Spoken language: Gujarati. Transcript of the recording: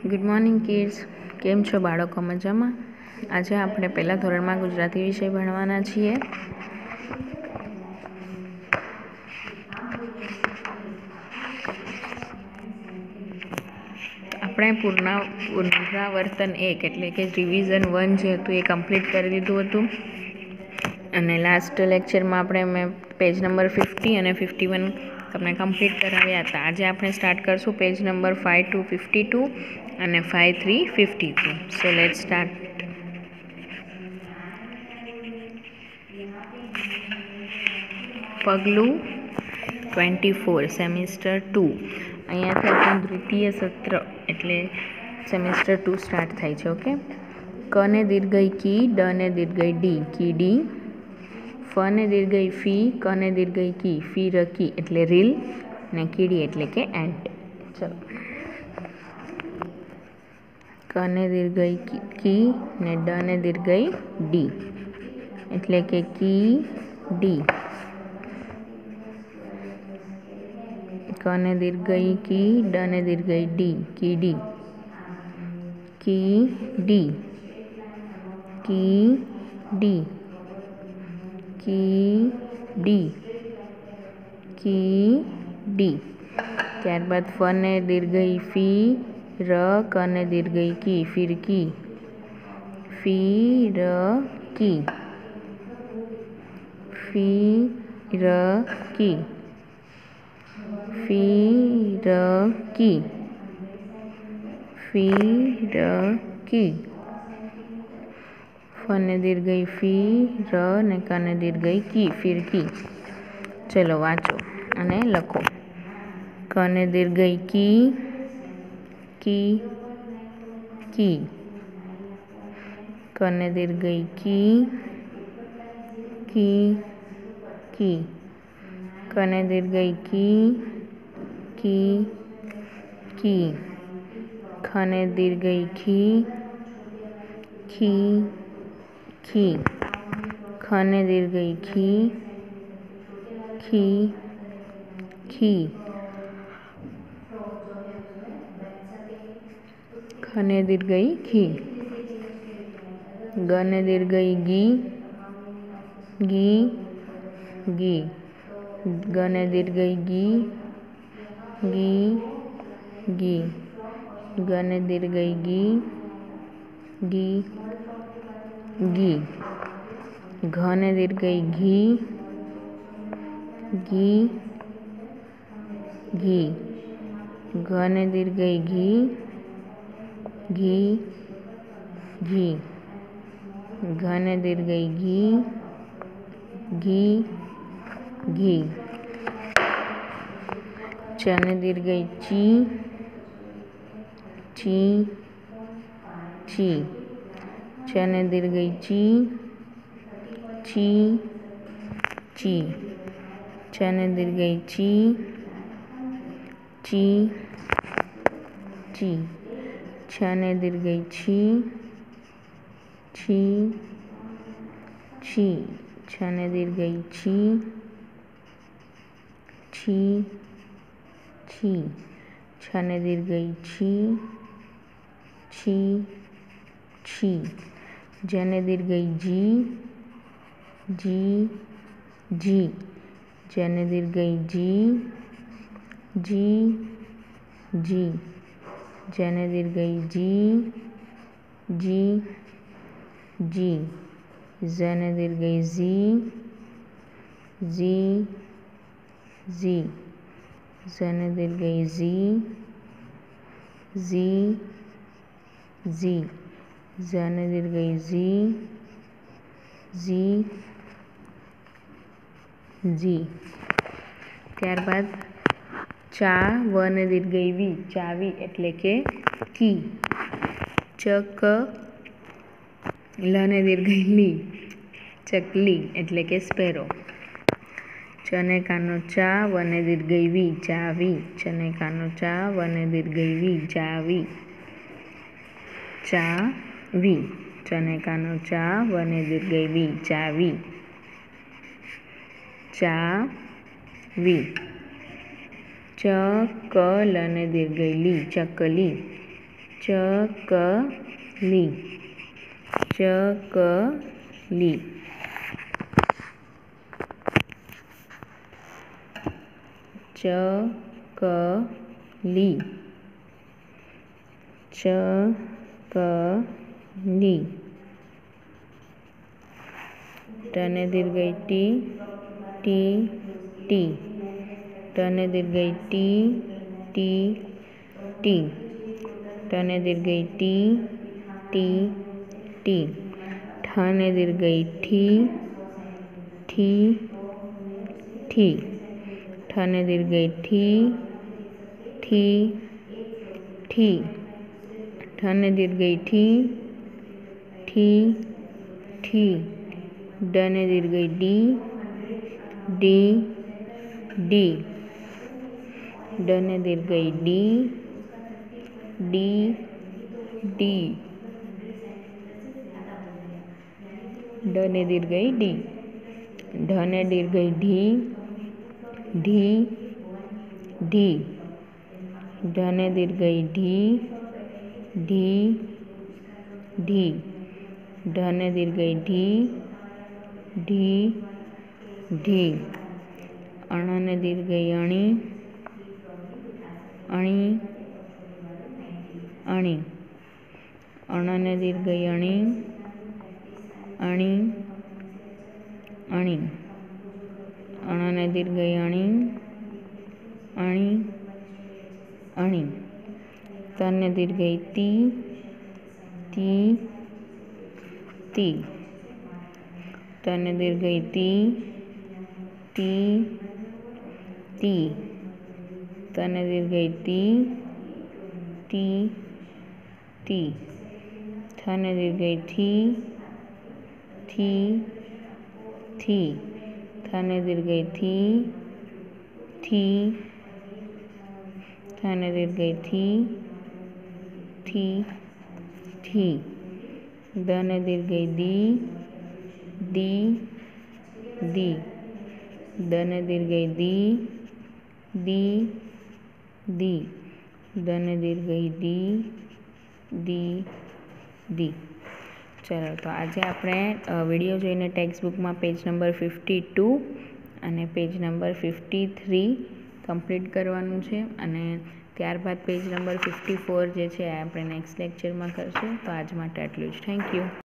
ગુડ મોર્નિંગ કિડ્સ, કેમ છો બાળકો? મજામાં? આજે આપણે પહેલા ધોરણમાં ગુજરાતી વિષય ભણવાના છીએ. આપણે પુનરાવર્તન 1 એટલે કે રિવિઝન 1 જે હતું એ કમ્પ્લીટ કરી દીધું હતું. અને લાસ્ટ લેક્ચરમાં મેં પેજ નંબર 50 અને 51 તમને કમ્પ્લીટ કરાવ્યા હતા. આજે આપણે સ્ટાર્ટ કરશું પેજ નંબર 5 to 52 અને 5 3 52. So let's start. પગલું 24 સેમિસ્ટર 2. અહીંયાથી આપણું દ્વિતીય સત્ર એટલે સેમિસ્ટર 2 સ્ટાર્ટ થાય છે. ઓકે. ક ને દીર્ઘઈ કી, ડ ને દીર્ઘઈ ડી, કીડી. ફ ને દીર્ઘઈ ફી, ક ને દીર્ઘઈ કી, ફી રકી એટલે રીલ, ને કીડી એટલે કે એન્ટ. ચલો. ક ને દીર્ઘઈ કી ને ડ ને દીર્ઘઈ ડી એટલે કે કી ડી. ક ને દીર્ઘઈ કી, ડ ને દીર્ઘઈ ડી, કીડી, કી ડી, કી ડી, કી ડી, કી ડી. ત્યારબાદ ફ ને દીર્ઘઈ ફી, ર, ક ને દીર્ઘઈ કી, ફિરકી, ફીરકી, ફીરકી, ફીરકી, ફીરકી. ફ ને દીર્ઘઈ ફી, ર ને ક ને દીર્ઘઈ કી, ફિરકી. ચલો વાંચો અને લખો. ક ને દીર્ઘઈ કી, કી, કી. ક ને દીર્ઘઈ કી, કી, કી. ક ને દીર્ઘઈ કી, કી, કી. ખ ને દીર્ઘઈ ખી, ખી, ખી. ખ ને દીર્ઘઈ ખી, ખી, ખી. ખ ને દીર્ઘઈ ખી. ગ ને દીર્ઘઈ ગી, ગી, ગી. ગ ને દીર્ઘઈ ગી, ગી, ગી. ગ ને દીર્ઘઈ ગી, ગી, ગી. ઘ ને દીર્ઘઈ ઘી, ઘી, ઘી. ઘ ને દીર્ઘઈ ઘી, ઘી, ઘી. ઘ ને દીર્ઘઈ ઘી, ઘી, ઘી. ચ ને દીર્ઘઈ ચી, ચી, ચી. ચ ને દીર્ઘઈ ચી, ચી, ચી. ચ ને દીર્ઘઈ ચી, ચી, ચી. છ ને દીર્ઘઈ છી, છી, છી. છ ને દીર્ઘઈ છી, છી, છી. છ ને દીર્ઘઈ છી, છી, છી. જ ને દીર્ઘઈ જી, જી, જી. જ ને દીર્ઘઈ જી, જી, જી. જ ને દીર્ઘઈ જી, જી, જી. ઝ ને દીર્ઘઈ ઝી, ઝી, ઝી. ઝ ને દીર્ઘઈ ઝી, ઝી, ઝી. ઝ ને દીર્ઘઈ ઝી, ઝી, ઝી. ત્યારબાદ ચા, વ ને દીર્ઘઈ વી, ચાવી એટલે કે કી. ચક, લ ને દીર્ઘઈ લી, ચકલી એટલે કે સ્પેરો. ચ ને કાનો ચા, વ ને દીર્ઘઈ વી, ચાવી. ચ ને કાનો ચા, વ ને દીર્ઘઈ વી, ચાવી, ચાવી. ચ ને કાનો ચા, વ ને દીર્ઘઈ વી, ચાવી, ચાવી. ચકલ અને દીર્ઘઈ લી, ચકલી. ચકલી ચકલી ચકલી ચકલી ટને દીર્ઘઈ ટી ટી ટી ટને દીર્ઘઈ ટી ટી ટી ટને દીર્ઘઈ ટી ટી ટી ઠને દીર્ઘઈ ઠી ઠી ઠી ઠને દીર્ઘઈ ઠી ઠી ઠી ઠને દીર્ઘઈ ઠી ઠી ઠી ડને દીર્ઘઈ ડી ડી ડી ડને દીર્ઘઈ ડી ડી ડી ડને દીર્ઘઈ ડી ઢને દીર્ઘઈ ઢી ઢી ઢી ઢને દીર્ઘઈ ઢી ઢી ઢી ઢને દીર્ઘઈ ઢી ઢી ઢી અણને દીર્ઘઈ અણી અણી અણી અણને દીર્ઘઈ અણી અણી અણી અણને દીર્ઘઈ અણી અણી અણી તને દીર્ઘઈ તી તી તી તને દીર્ઘઈ તી તી તી તને દીર્ઘઈ તી તી તી થને દીર્ઘઈ થી થી થી થને દીર્ઘઈ થી થી થને દીર્ઘઈ થી થી થી દને દીર્ઘઈ દી દી દી દને દીર્ઘઈ દી દી દી દને દીર્ઘઈ દી દી દી ચલો તો આજે આપણે વિડીયો જોઈને ટેક્સ્ટ બુકમાં પેજ નંબર 52 અને પેજ નંબર 53 કમ્પ્લીટ કરવાનું છે અને ત્યારબાદ પેજ નંબર 54 જે છે આપણે નેક્સ્ટ લેક્ચરમાં કરશું. તો આજ માટે આટલું જ. Thank you.